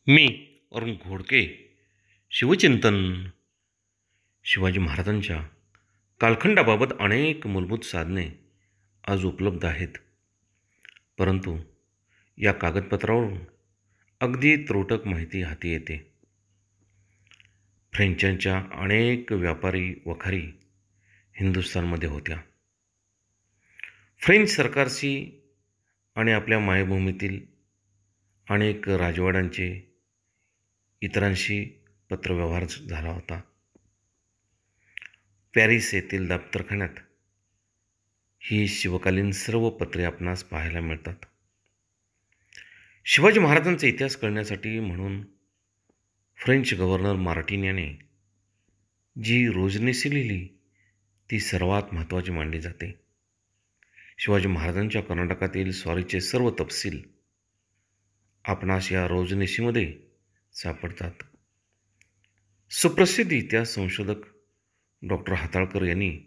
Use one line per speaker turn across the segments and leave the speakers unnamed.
मी अरुण घोडके. शिवचिंतन. शिवाजी महाराजांच्या कालखंडाबाबत अनेक मूलभूत साधने आज उपलब्ध आहेत, परंतु या कागदपत्रावरून अगदी त्रोटक माहिती हाती येते. फ्रेंचांच्या अनेक व्यापारी वखारी हिंदुस्थानमध्ये होत्या. फ्रेंच सरकारशी आणि आपल्या मायभूमीतील अनेक राजवाड्यांचे इतरांशी पत्रव्यवहार झाला होता. पॅरिस येथील दफ्तरखान्यात ही शिवकालीन सर्व पत्रे आपणास पाहायला मिळतात. शिवाजी महाराजांचा इतिहास कळण्यासाठी म्हणून फ्रेंच गव्हर्नर मार्टिन याने जी रोजनिशी लिहिली ती सर्वात महत्त्वाची मानली जाते. शिवाजी महाराजांच्या कर्नाटकातील स्वारीचे सर्व तपशील आपणास या रोजनिशीमध्ये सापडतात. सुप्रसिद्ध इतिहास संशोधक डॉक्टर हाताळकर यांनी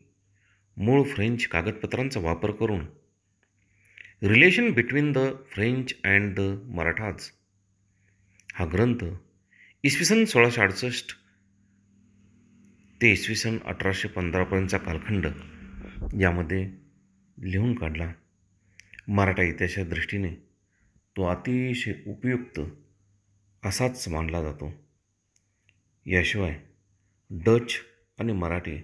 मूळ फ्रेंच कागदपत्रांचा वापर करून relation between the French and the Marathas हा ग्रंथ इसवी सन 1668 ते इसवी सन 1815पर्यंतचा कालखंड यामध्ये लिहून काढला. मराठा इतिहासाच्या दृष्टीने तो अतिशय उपयुक्त असाच मानला जातो. याशिवाय डच आणि मराठी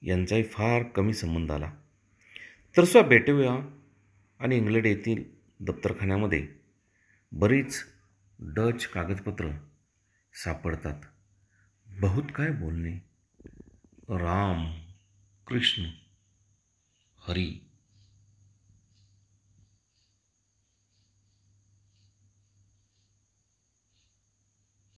यांचाही फार कमी संबंध आला, तर बेटोया आणि इंग्लंड येथील दफ्तरखान्यामध्ये बरीच डच कागदपत्र सापडतात. बहुत काय बोलणे. राम कृष्ण हरी.